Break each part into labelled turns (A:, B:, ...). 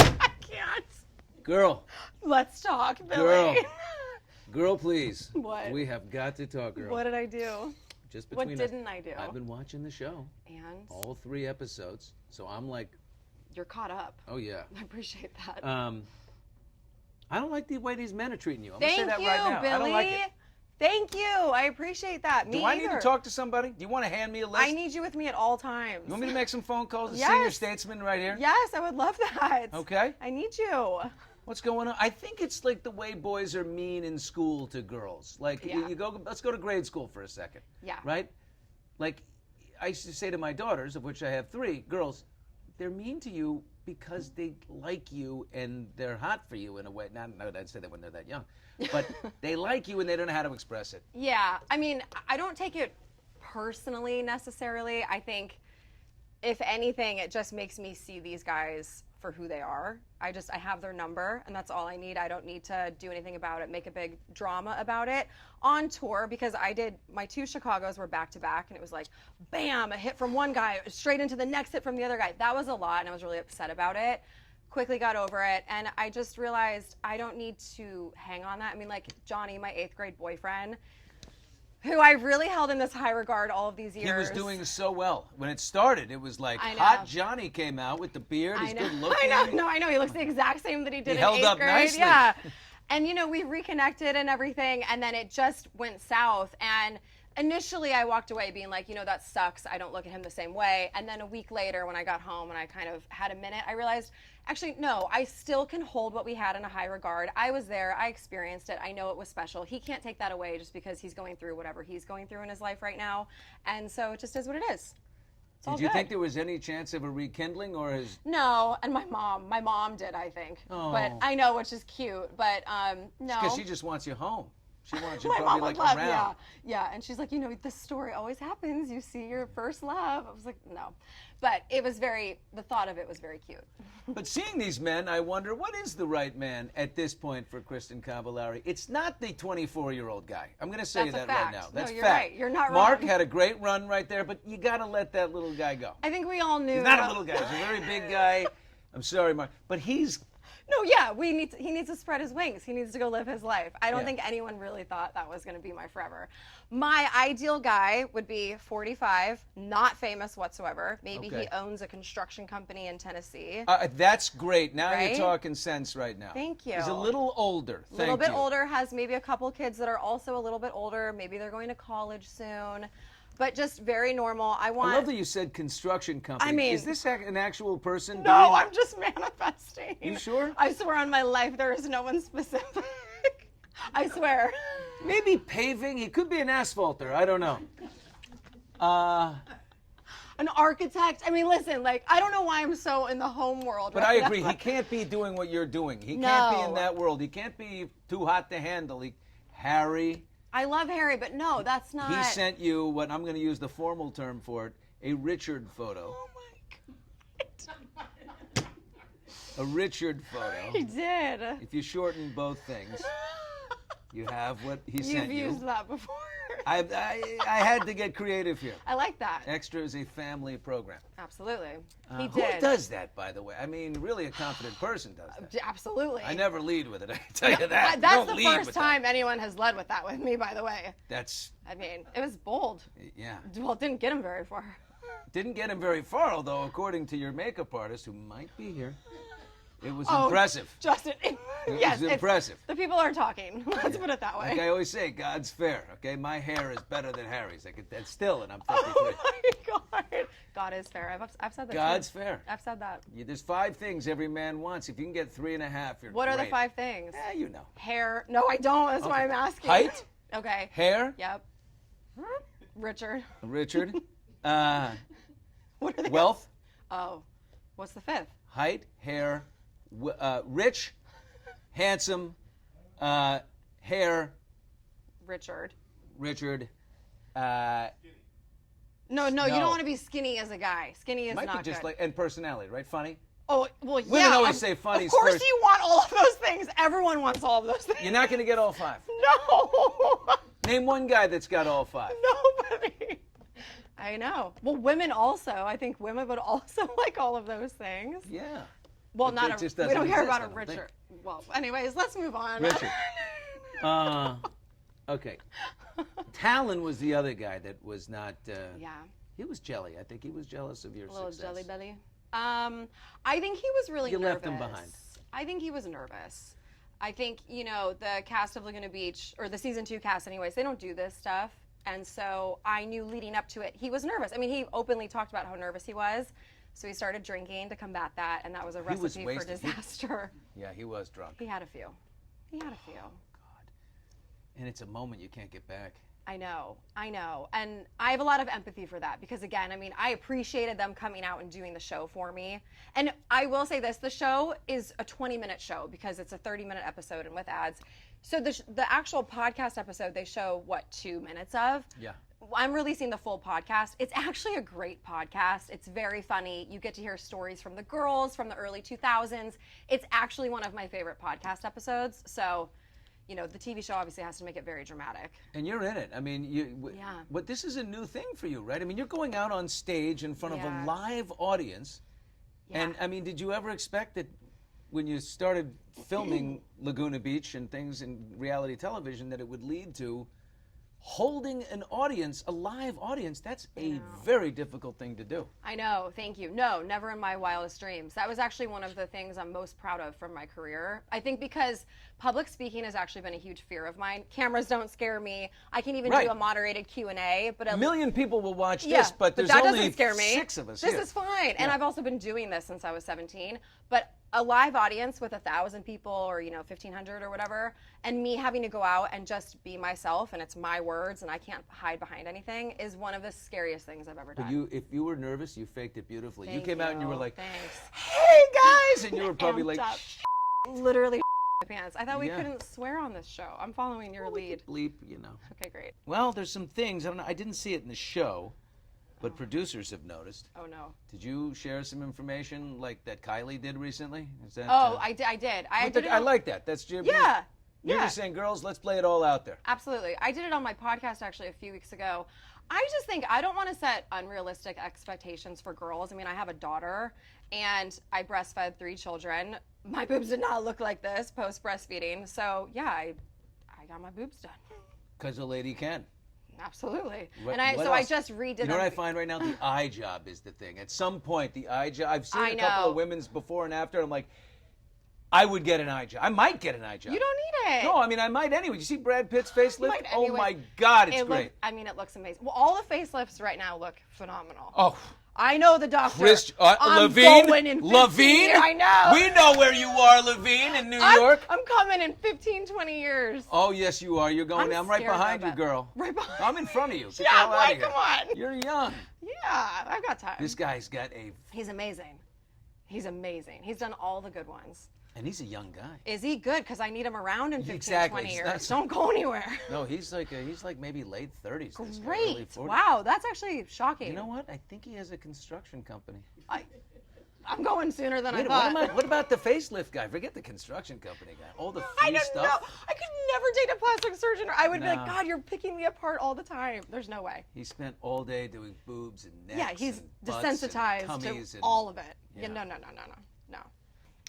A: I can't.
B: Girl.
A: Let's talk, Billy.
B: Girl, please.
A: What?
B: We have got to talk, girl.
A: What did I do?
B: Just between
A: What
B: us,
A: didn't I do?
B: I've been watching the show.
A: And?
B: All 3 episodes. So I'm like...
A: You're caught up.
B: Oh, yeah.
A: I appreciate that.
B: I don't like the way these men are treating you. I'm
A: Thank
B: going to say
A: you,
B: that right now.
A: Billy.
B: I don't like it.
A: Thank you. I appreciate that. Me
B: Do I
A: either.
B: need to talk to somebody? Do you want to hand me a list?
A: I need you with me at all times.
B: You want me to make some phone calls to
A: Yes.
B: senior statesmen right here?
A: Yes, I would love that.
B: Okay.
A: I need you.
B: What's going on? I think it's like the way boys are mean in school to girls. Like,
A: Yeah.
B: you go. Let's go to grade school for a second.
A: Yeah.
B: Right? Like, I used to say to my daughters, of which I have 3, girls, they're mean to you because they like you and they're hot for you in a way. Not that I'd say that when they're that young. But they like you and they don't know how to express it.
A: Yeah. I mean, I don't take it personally necessarily. I think, if anything, it just makes me see these guys for who they are. I have their number, and that's all I need. I don't need to do anything about it, make a big drama about it. On tour, because my 2 Chicagos were back to back, and it was like, bam, a hit from one guy, straight into the next hit from the other guy. That was a lot, and I was really upset about it. Quickly got over it, and I just realized I don't need to hang on that. I mean, like Johnny, my 8th grade boyfriend, who I really held in this high regard all of these years.
B: He was doing so well. When it started, it was like
A: I know.
B: Hot Johnny came out with the beard. He's good looking.
A: I know. He looks the exact same that he did in 8th grade.
B: He held up nicely.
A: Yeah. And, we reconnected and everything, and then it just went south. And initially I walked away being like, that sucks. I don't look at him the same way. And then a week later when I got home and I kind of had a minute, I realized, actually, no, I still can hold what we had in a high regard. I was there. I experienced it. I know it was special. He can't take that away just because he's going through whatever he's going through in his life right now. And so it just is what it is.
B: Did you think there was any chance of a rekindling, or is...
A: No, and my mom did, I think.
B: Oh.
A: But I know, which is cute, but no.
B: Because she just wants you home. She wants you
A: My
B: probably
A: mom
B: like
A: would love,
B: around.
A: yeah. And she's like, this story always happens. You see your first love. I was like, no. But it was the thought of it was very cute.
B: But seeing these men, I wonder, what is the right man at this point for Kristin Cavallari? It's not the 24-year-old guy. I'm going to say
A: That's a
B: that right
A: fact.
B: now. That's
A: no, you're
B: fact.
A: right. You're not wrong.
B: Mark had a great run right there, but you got to let that little guy go.
A: I think we all knew.
B: He's not a little guy. He's a very big guy. I'm sorry, Mark. But he's...
A: No, yeah, he needs to spread his wings. He needs to go live his life. I don't
B: Yeah.
A: think anyone really thought that was going to be my forever. My ideal guy would be 45, not famous whatsoever. Maybe
B: Okay.
A: he owns a construction company in Tennessee.
B: That's great. Now
A: Right?
B: you're talking sense right now.
A: Thank you.
B: He's a little older.
A: A little bit older, has maybe a couple kids that are also a little bit older. Maybe they're going to college soon. But just very normal. I
B: I love that you said construction company.
A: I mean-
B: is this an actual person?
A: No, I'm just manifesting.
B: You sure?
A: I swear on my life there is no one specific. I swear.
B: Maybe paving. He could be an asphalter. I don't know.
A: An architect. I mean, listen, I don't know why I'm so in the home world.
B: But
A: right
B: I
A: now.
B: agree. He can't be doing what you're doing. He can't be in
A: No.
B: that world. He can't be too hot to handle. Harry.
A: I love Harry, but no, that's not.
B: He sent you what I'm going to use the formal term for it, a Richard photo.
A: Oh my God.
B: A Richard photo.
A: He did.
B: If you shorten both things, you have what he
A: You've
B: sent you.
A: used that before.
B: I had to get creative here.
A: I like that.
B: Extra is a family program.
A: Absolutely. He
B: Who
A: did.
B: does that, by the way? I mean, really a confident person does that.
A: Absolutely.
B: I never lead with it, I can tell you that.
A: That's
B: Don't
A: the
B: lead
A: first
B: with
A: time anyone has led with that with me, by the way.
B: That's,
A: I mean, it was bold.
B: yeah.
A: Well, it didn't get him very far.
B: Didn't get him very far, although, according to your makeup artist, who might be here, it was
A: Oh,
B: impressive.
A: Justin, yes,
B: was impressive.
A: The people are talking. Let's put it that way.
B: Like I always say, God's fair, okay? My hair is better than Harry's. That's still, and I'm 53.
A: Oh my God. God is fair. I've said that.
B: God's
A: too.
B: fair.
A: I've said that.
B: There's 5 things every man wants. If you can get 3.5, you're
A: What are the
B: great.
A: 5 things?
B: You know.
A: Hair. No, I don't. That's why I'm asking.
B: Height,
A: Okay.
B: hair,
A: Yep. Richard.
B: Richard,
A: What are they?
B: wealth,
A: Oh, what's the 5th?
B: height, hair, rich, handsome, hair,
A: Richard.
B: Richard.
A: No, you
B: No.
A: don't want to be skinny as a guy. Skinny is
B: Might
A: not
B: be just
A: good.
B: and personality, right? Funny.
A: Oh, well, yeah.
B: Women always say funny's
A: Of course
B: first.
A: you want all of those things. Everyone wants all of those things.
B: You're not going to get all 5.
A: No.
B: Name one guy that's got all 5.
A: Nobody. I know. Well, women also. I think women would also like all of those things.
B: Yeah.
A: Well,
B: But
A: not
B: it just
A: we don't
B: doesn't
A: care
B: exist,
A: about
B: I
A: a
B: don't
A: richer.
B: think.
A: Well, anyways, let's move on.
B: Richard. Okay. Talon was the other guy that was not.
A: Yeah.
B: He was jelly. I think he was jealous of your
A: A little
B: success.
A: jelly belly. I think he was really
B: You
A: nervous.
B: left him behind.
A: I think he was nervous. I think, the cast of Laguna Beach, or the season 2 cast anyways, they don't do this stuff. And so I knew leading up to it, he was nervous. I mean, he openly talked about how nervous he was. So he started drinking to combat that, and that was a recipe for disaster.
B: Yeah, he was drunk.
A: He had a few.
B: God. And it's a moment you can't get back.
A: I know. And I have a lot of empathy for that because, again, I mean, I appreciated them coming out and doing the show for me. And I will say this, the show is a 20-minute show because it's a 30-minute episode and with ads. So the actual podcast episode, they show, 2 minutes of?
B: Yeah.
A: I'm releasing the full podcast. It's actually a great podcast. It's very funny. You get to hear stories from the girls from the early 2000s. It's actually one of my favorite podcast episodes. So... the TV show obviously has to make it very dramatic.
B: And you're in it. I mean, but this is a new thing for you, right? I mean, you're going out on stage in front of a live audience. Yeah. And, I mean, did you ever expect that when you started filming Laguna Beach and things in reality television that it would lead to holding an audience, a live audience? That's a very difficult thing to do.
A: I know, thank you. No, never in my wildest dreams. That was actually one of the things I'm most proud of from my career. I think because public speaking has actually been a huge fear of mine. Cameras don't scare me. I can even do a moderated Q&A. But
B: a million people will watch this, but there's
A: that
B: only
A: doesn't scare me.
B: 6 of us
A: This
B: here.
A: is fine. And I've also been doing this since I was 17. But a live audience with 1,000 people or 1,500 or whatever, and me having to go out and just be myself and it's my words and I can't hide behind anything is one of the scariest things I've ever done.
B: But if you were nervous, you faked it beautifully.
A: Thank
B: you came out and you were like,
A: thanks.
B: "Hey guys," and you were probably like,
A: literally my pants. I thought we couldn't swear on this show. I'm following your lead.
B: Bleep,
A: Okay, great.
B: Well, there's some things I didn't see it in the show. But producers have noticed.
A: Oh, no.
B: Did you share some information like that Kylie did recently? Is that,
A: I did. I
B: like that. That's your...
A: Yeah.
B: You're just saying, girls, let's play it all out there.
A: Absolutely. I did it on my podcast actually a few weeks ago. I just think I don't want to set unrealistic expectations for girls. I mean, I have a daughter and I breastfed 3 children. My boobs did not look like this post breastfeeding. So, yeah, I got my boobs done.
B: Because a lady can.
A: Absolutely.
B: I
A: just redid.
B: You know what I find right now? The eye job is the thing. At some point, the eye job. I've seen a couple of women's before and after. I'm like, I would get an eye job. I might get an eye job.
A: You don't need it.
B: No, I mean I might anyway. You see Brad Pitt's facelift? Oh my God, it's great.
A: It looks amazing. Well, all the facelifts right now look phenomenal.
B: Oh.
A: I know the doctor.
B: Levine?
A: Levine? I know.
B: We know where you are, Levine, in New York.
A: I'm coming in 15, 20 years.
B: Oh, yes, you are. You're going. I'm right behind you, girl.
A: Right behind.
B: I'm in front of you. Get
A: yeah, why? Come on.
B: You're young.
A: Yeah, I've got time.
B: This guy's got
A: He's amazing. He's amazing. He's done all the good ones.
B: And he's a young guy.
A: Is he good? Because I need him around in 15, 20 years. Don't go anywhere.
B: No, he's like maybe late 30s.
A: Great.
B: Early 40s.
A: Wow, that's actually shocking.
B: You know what? I think he has a construction company.
A: I'm going sooner than I thought.
B: What about the facelift guy? Forget the construction company guy. All the free stuff.
A: I don't know. I could never date a plastic surgeon. I would be like, God, you're picking me apart all the time. There's no way.
B: He spent all day doing boobs and necks.
A: Yeah, he's
B: and butts
A: desensitized
B: and
A: to all of it.
B: Yeah.
A: No.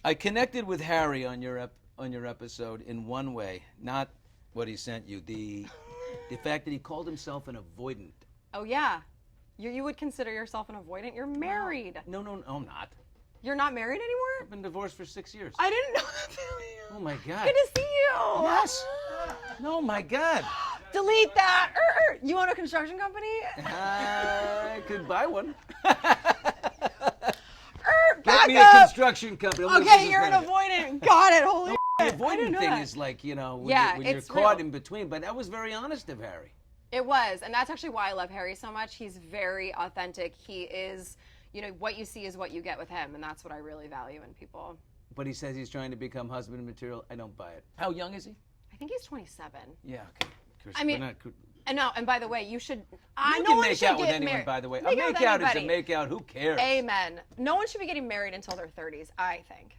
B: I connected with Harry on your episode in one way, not what he sent you. The fact that he called himself an avoidant.
A: Oh yeah, you would consider yourself an avoidant. You're married.
B: No, I'm not.
A: You're not married anymore?
B: I've been divorced for 6 years.
A: I didn't know that.
B: Oh my God.
A: Good to see you.
B: Yes. No, my God.
A: Delete that. You own a construction company?
B: I could buy one.
A: Get
B: me a construction company.
A: Okay, you're an avoidant. Got it. Holy
B: The avoidant thing is like, when you're caught in between. But that was very honest of Harry.
A: It was. And that's actually why I love Harry so much. He's very authentic. He is, what you see is what you get with him. And that's what I really value in people.
B: But he says he's trying to become husband material. I don't buy it. How young is he?
A: I think he's 27.
B: Yeah, okay.
A: I mean, and by the way, you should.
B: You can make out with anyone, by the way. A make out is a make out. Who cares?
A: Amen. No one should be getting married until their 30s, I think.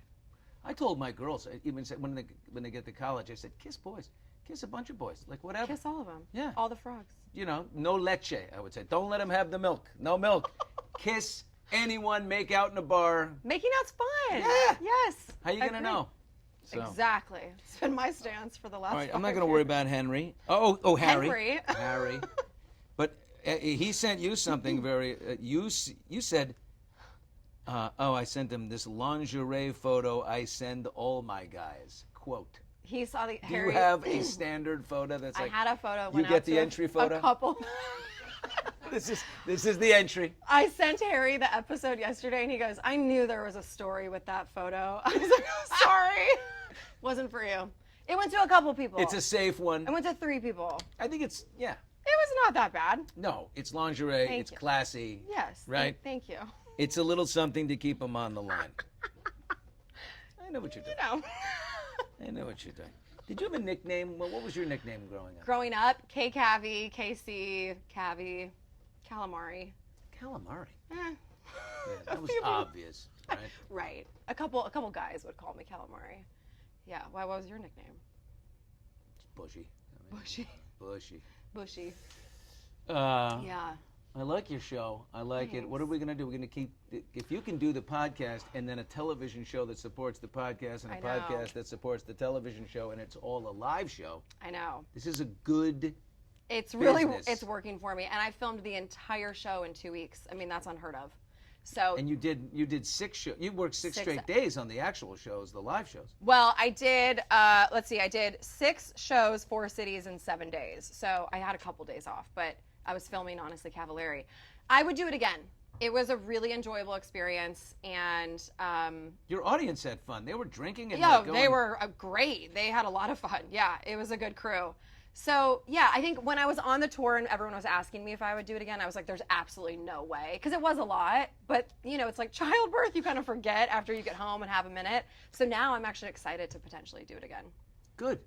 B: I told my girls, even when they get to college, I said, kiss boys. Kiss a bunch of boys, like whatever.
A: Kiss all of them.
B: Yeah.
A: All the frogs.
B: You know, no leche, I would say. Don't let them have the milk. No milk. Kiss anyone, make out in a bar.
A: Making out's fun.
B: Yeah.
A: Yes.
B: How you going to
A: Agreed.
B: know? So.
A: Exactly. It's been my stance for the last
B: All right, I'm
A: 5
B: not going to worry
A: years.
B: about Henry. Oh, Harry.
A: Henry.
B: Harry. But he sent you something very. You said, I sent him this lingerie photo I send all my guys. Quote.
A: He saw the
B: Do
A: Harry.
B: you have a standard photo that's like?
A: I had a photo.
B: You
A: Went
B: get
A: out
B: the
A: to
B: entry photo?
A: A couple.
B: This is the entry.
A: I sent Harry the episode yesterday, and he goes, "I knew there was a story with that photo." I was like, "Sorry, wasn't for you." It went to a couple people.
B: It's a safe one.
A: It went to 3 people.
B: I think it's
A: It was not that bad.
B: No, it's lingerie.
A: Thank
B: it's
A: you.
B: classy.
A: Yes.
B: Right?
A: Thank you.
B: It's a little something to keep them on the line. I know what you're doing.
A: You know.
B: I know what you're doing. Did you have a nickname? Well, what was your nickname growing up?
A: Growing up, K Cavi, KC, Cavi, Calamari.
B: Calamari.
A: Eh.
B: Yeah, that was
A: few people.
B: obvious, right?
A: Right. A couple guys would call me Calamari. Yeah. Why? What was your nickname?
B: It's bushy.
A: Bushy.
B: Bushy.
A: Bushy.
B: Yeah.
A: Yeah.
B: I like your show. I like it. What are
A: Thanks.
B: we going to do? We're going to keep, if you can do the podcast and then a television show that supports the podcast and a
A: I know.
B: podcast that supports the television show and it's all a live show.
A: I know.
B: This is a good
A: It's really
B: business.
A: it's working for me, and I filmed the entire show in 2 weeks. I mean, that's unheard of. So
B: And you did 6 shows. You worked six
A: Six-
B: straight days on the actual shows, the live shows.
A: well, I did. Let's see, I did 6 shows, 4 cities in 7 days. So I had a couple days off, but I was filming honestly Cavallari. I would do it again. It was a really enjoyable experience, and
B: Your audience had fun. They were drinking and
A: yeah,
B: like,
A: they were great. They had a lot of fun. Yeah, it was a good crew. So yeah, I think when I was on the tour and everyone was asking me if I would do it again, I was like, "There's absolutely no way," because it was a lot. But you know, it's like childbirth; you kind of forget after you get home and have a minute. So now I'm actually excited to potentially do it again.
B: good.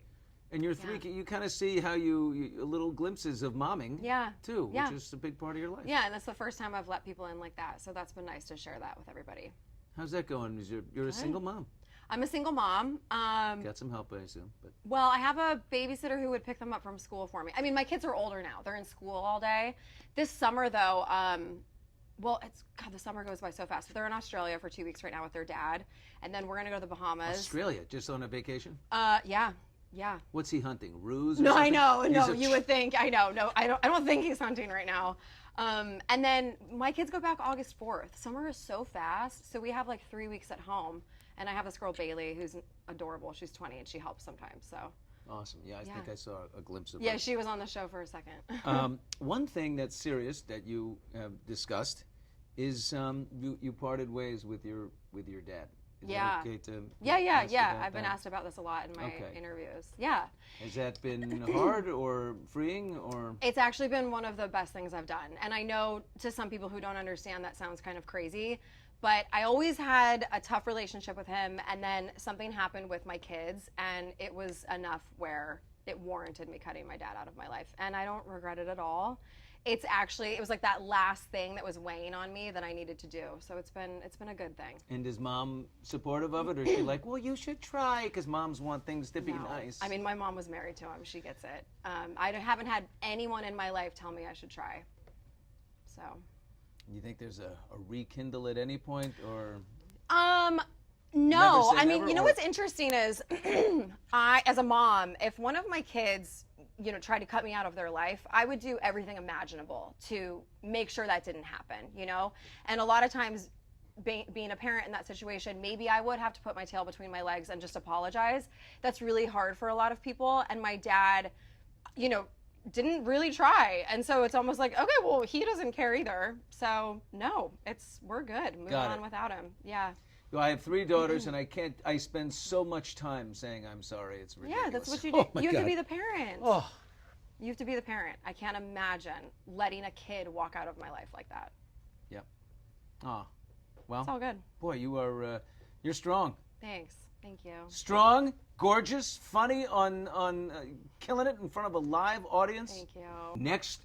B: And your 3, you kind of see how you little glimpses of momming.
A: Yeah.
B: Too,
A: Yeah.
B: which is a big part of your life.
A: Yeah, and that's the first time I've let people in like that. So that's been nice to share that with everybody.
B: How's that going? You're a single mom.
A: I'm a single mom.
B: Got some help, I assume. But
A: Well, I have a babysitter who would pick them up from school for me. I mean, my kids are older now. They're in school all day. This summer, though, well, the summer goes by so fast. They're in Australia for 2 weeks right now with their dad, and then we're gonna go to the Bahamas.
B: Australia, just on a vacation?
A: Yeah.
B: What's he hunting? Ruse? Or
A: No, I
B: something?
A: know.
B: He's
A: No,
B: a
A: you would think. I know. No, I don't think he's hunting right now. And then my kids go back August 4th. Summer is so fast, so we have like 3 weeks at home. And I have this girl Bailey who's adorable. She's 20 and she helps sometimes. So.
B: Awesome. Yeah, I think I saw a glimpse of
A: Yeah,
B: her.
A: she was on the show for a second.
B: One thing that's serious that you have discussed is you parted ways with your dad. Is
A: Yeah.
B: that okay to
A: Yeah.
B: ask about
A: I've been
B: that?
A: asked about this a lot in my
B: Okay.
A: interviews. Yeah.
B: Has that been hard or freeing or?
A: It's actually been one of the best things I've done. And I know to some people who don't understand that sounds kind of crazy, but I always had a tough relationship with him, and then something happened with my kids, and it was enough where it warranted me cutting my dad out of my life. And I don't regret it at all. It was like that last thing that was weighing on me that I needed to do. So it's been a good thing.
B: And is mom supportive of it, or is she like, well, you should try, because moms want things to be
A: No.
B: nice?
A: I mean, my mom was married to him. She gets it. I haven't had anyone in my life tell me I should try. So.
B: You think there's a rekindle at any point, or?
A: No.
B: Never say
A: I mean,
B: never,
A: you know
B: or-
A: what's interesting is, as a mom, if one of my kids, tried to cut me out of their life, I would do everything imaginable to make sure that didn't happen, And a lot of times, being a parent in that situation, maybe I would have to put my tail between my legs and just apologize. That's really hard for a lot of people. And my dad, didn't really try. And so it's almost like, okay, well, he doesn't care either. So no, we're good. Moving
B: Got
A: on
B: it.
A: without him. Yeah.
B: Well, I have 3 daughters, and I spend so much time saying I'm sorry. It's ridiculous.
A: Yeah, that's what you do.
B: Oh, my
A: You have to
B: God.
A: be the parent.
B: Oh,
A: You have to be the parent. I can't imagine letting a kid walk out of my life like that.
B: yeah. Oh, well,
A: It's all good.
B: boy, you're strong.
A: Thanks. Thank you.
B: Strong, gorgeous, funny, on killing it in front of a live audience.
A: Thank you.
B: Next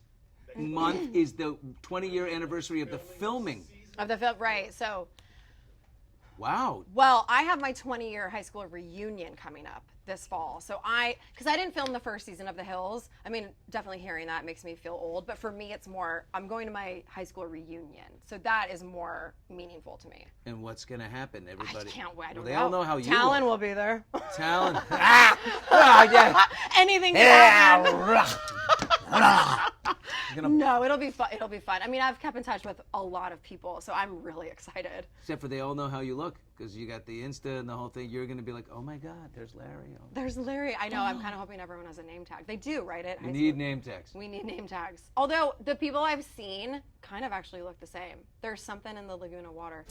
B: month is the 20-year anniversary of the filming.
A: Of the film, right? So
B: Wow.
A: Well, I have my 20-year high school reunion coming up this fall. So because I didn't film the first season of The Hills. I mean, definitely hearing that makes me feel old. But for me, it's more, I'm going to my high school reunion. So that is more meaningful to me.
B: And what's going to happen? Everybody.
A: I can't wait. I don't
B: They
A: know.
B: all know how you
A: Talon
B: look.
A: will be there.
B: Talon. Yeah.
A: Anything can happen.
B: Gonna,
A: No, it'll be fun. It'll be fun. I mean, I've kept in touch with a lot of people, so I'm really excited.
B: except for they all know how you look because you got the Insta and the whole thing. You're going to be like, oh my God, there's Larry. Oh.
A: There's Larry. I know. I'm kind of hoping everyone has a name tag. They do, right? At
B: We
A: high
B: need
A: school.
B: name tags.
A: We need name tags. Although the people I've seen kind of actually look the same. There's something in the Laguna water.